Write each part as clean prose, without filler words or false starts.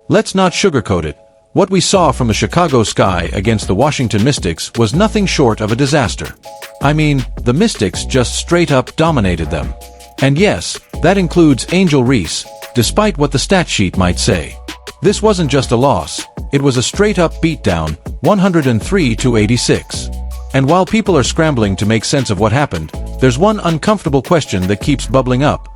Let's not sugarcoat it. What we saw from the Chicago Sky against the Washington Mystics was nothing short of a disaster. I mean, the Mystics just straight up dominated them. And yes, that includes Angel Reese, despite what the stat sheet might say. This wasn't just a loss, it was a straight-up beatdown, 103-86. And while people are scrambling to make sense of what happened, there's one uncomfortable question that keeps bubbling up.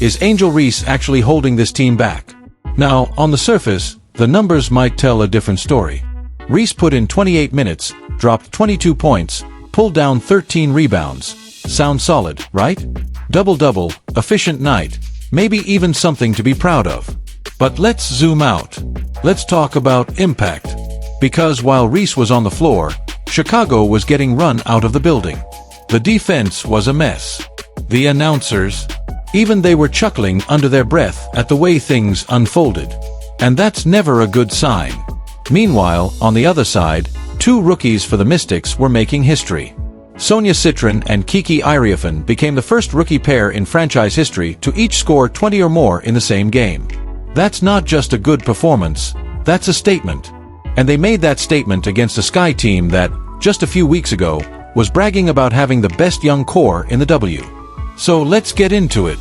Is Angel Reese actually holding this team back? Now, on the surface, the numbers might tell a different story. Reese put in 28 minutes, dropped 22 points, pulled down 13 rebounds. Sounds solid, right? Double-double, efficient night, maybe even something to be proud of. But let's zoom out. Let's talk about impact. Because while Reese was on the floor, Chicago was getting run out of the building. The defense was a mess. The announcers, even they were chuckling under their breath at the way things unfolded. And that's never a good sign. Meanwhile, on the other side, two rookies for the Mystics were making history. Sonia Citron and Kiki Iriafen became the first rookie pair in franchise history to each score 20 or more in the same game. That's not just a good performance, that's a statement. And they made that statement against a Sky team that, just a few weeks ago, was bragging about having the best young core in the W. So let's get into it.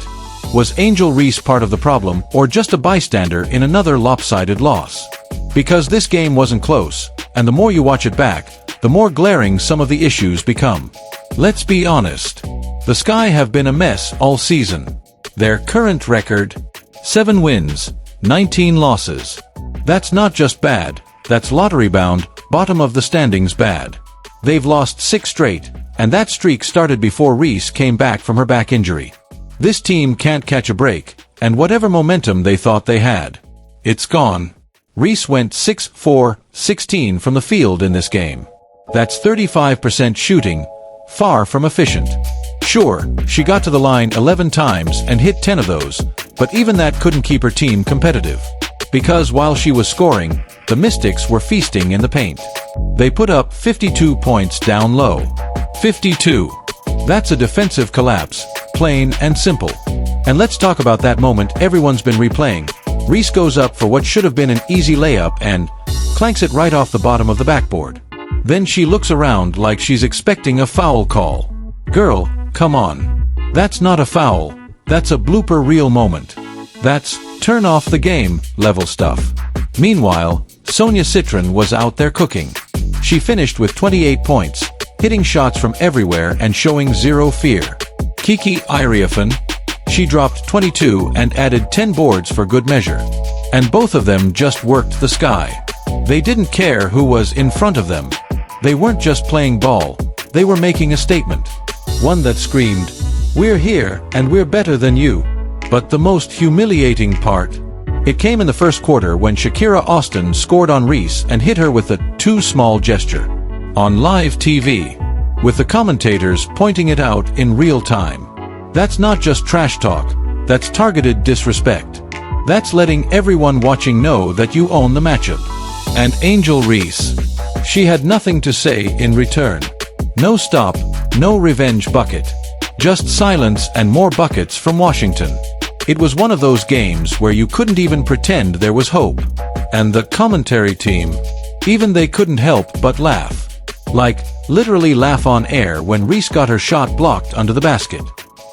Was Angel Reese part of the problem or just a bystander in another lopsided loss? Because this game wasn't close, and the more you watch it back, the more glaring some of the issues become. Let's be honest. The Sky have been a mess all season. Their current record, 7 wins, 19 losses. That's not just bad, that's lottery-bound, bottom of the standings bad. They've lost 6 straight, and that streak started before Reese came back from her back injury. This team can't catch a break, and whatever momentum they thought they had, it's gone. Reese went 6-4-16 from the field in this game. That's 35% shooting, far from efficient. Sure, she got to the line 11 times and hit 10 of those, but even that couldn't keep her team competitive. Because while she was scoring, the Mystics were feasting in the paint. They put up 52 points down low. 52. That's a defensive collapse, plain and simple. And let's talk about that moment everyone's been replaying. Reese goes up for what should have been an easy layup and clanks it right off the bottom of the backboard. Then she looks around like she's expecting a foul call. Girl, come on. That's not a foul, that's a blooper reel moment. That's turn off the game level stuff. Meanwhile, Sonia Citron was out there cooking. She finished with 28 points, hitting shots from everywhere and showing zero fear. Kiki Iriafen, she dropped 22 and added 10 boards for good measure. And both of them just worked the Sky. They didn't care who was in front of them. They weren't just playing ball, they were making a statement. One that screamed, "We're here, and we're better than you." But the most humiliating part, it came in the first quarter when Shakira Austin scored on Reese and hit her with a too small gesture. On live TV, with the commentators pointing it out in real time. That's not just trash talk, that's targeted disrespect. That's letting everyone watching know that you own the matchup. And Angel Reese, she had nothing to say in return. No stop, no revenge bucket. Just silence and more buckets from Washington. It was one of those games where you couldn't even pretend there was hope. And the commentary team, even they couldn't help but laugh. Like, literally laugh on air when Reese got her shot blocked under the basket.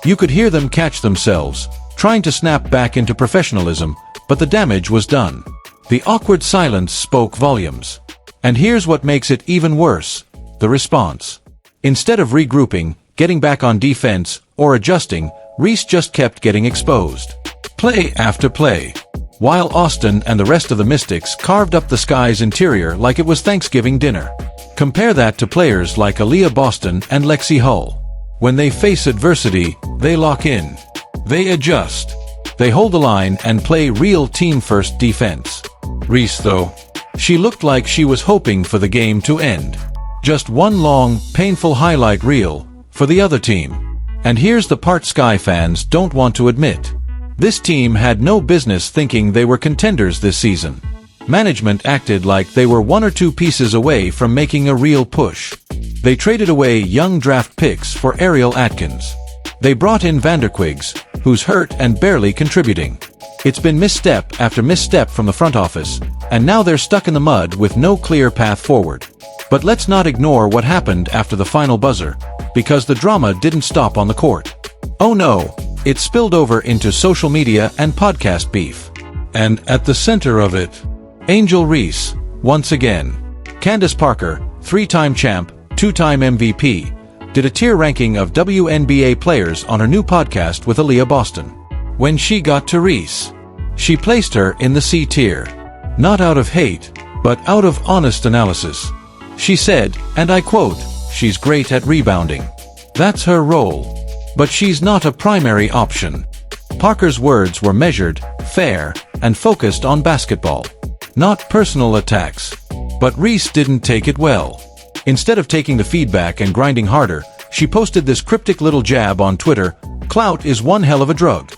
You could hear them catch themselves, trying to snap back into professionalism, but the damage was done. The awkward silence spoke volumes. And here's what makes it even worse, the response. Instead of regrouping, getting back on defense, or adjusting, Reese just kept getting exposed. Play after play. While Austin and the rest of the Mystics carved up the Sky's interior like it was Thanksgiving dinner. Compare that to players like Aaliyah Boston and Lexi Hull. When they face adversity, they lock in. They adjust. They hold the line and play real team-first defense. Reese, though, she looked like she was hoping for the game to end. Just one long, painful highlight reel for the other team. And here's the part Sky fans don't want to admit. This team had no business thinking they were contenders this season. Management acted like they were 1 or 2 pieces away from making a real push. They traded away young draft picks for Ariel Atkins. They brought in Vanderquigs, who's hurt and barely contributing. It's been misstep after misstep from the front office, and now they're stuck in the mud with no clear path forward. But let's not ignore what happened after the final buzzer, because the drama didn't stop on the court. Oh no, it spilled over into social media and podcast beef. And at the center of it, Angel Reese, once again. Candace Parker, 3-time champ, 2-time MVP, did a tier ranking of WNBA players on her new podcast with Aaliyah Boston. When she got to Reese, she placed her in the C tier. Not out of hate, but out of honest analysis. She said, and I quote, "She's great at rebounding. That's her role. But she's not a primary option." Parker's words were measured, fair, and focused on basketball. Not personal attacks. But Reese didn't take it well. Instead of taking the feedback and grinding harder, she posted this cryptic little jab on Twitter: "Clout is one hell of a drug."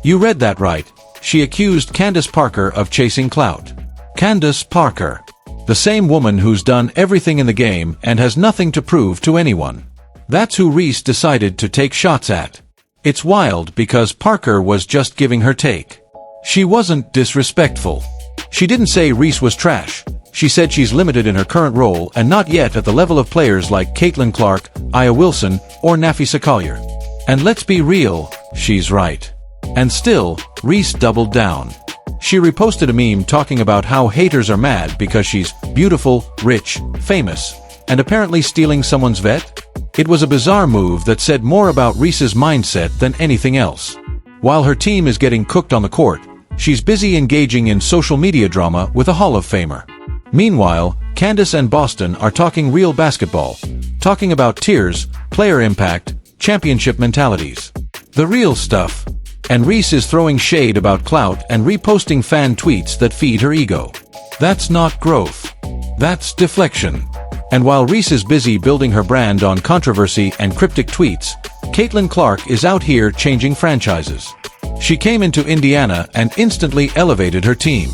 You read that right. She accused Candace Parker of chasing clout. Candace Parker. The same woman who's done everything in the game and has nothing to prove to anyone. That's who Reese decided to take shots at. It's wild because Parker was just giving her take. She wasn't disrespectful. She didn't say Reese was trash. She said she's limited in her current role and not yet at the level of players like Caitlin Clark, Aya Wilson, or Nafisa Collier. And let's be real, she's right. And still, Reese doubled down. She reposted a meme talking about how haters are mad because she's beautiful, rich, famous, and apparently stealing someone's vet. It was a bizarre move that said more about Reese's mindset than anything else. While her team is getting cooked on the court, she's busy engaging in social media drama with a Hall of Famer. Meanwhile, Candace and Boston are talking real basketball, talking about tiers, player impact, championship mentalities. The real stuff. And Reese is throwing shade about clout and reposting fan tweets that feed her ego. That's not growth. That's deflection. And while Reese is busy building her brand on controversy and cryptic tweets, Caitlin Clark is out here changing franchises. She came into Indiana and instantly elevated her team.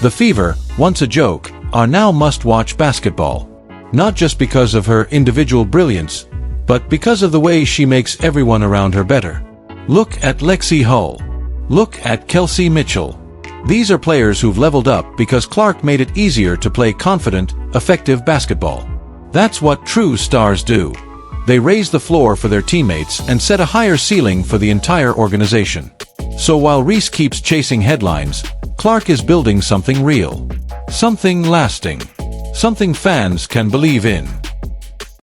The Fever, once a joke, are now must-watch basketball. Not just because of her individual brilliance, but because of the way she makes everyone around her better. Look at Lexi Hull. Look at Kelsey Mitchell. These are players who've leveled up because Clark made it easier to play confident, effective basketball. That's what true stars do. They raise the floor for their teammates and set a higher ceiling for the entire organization. So while Reese keeps chasing headlines, Clark is building something real. Something lasting. Something fans can believe in.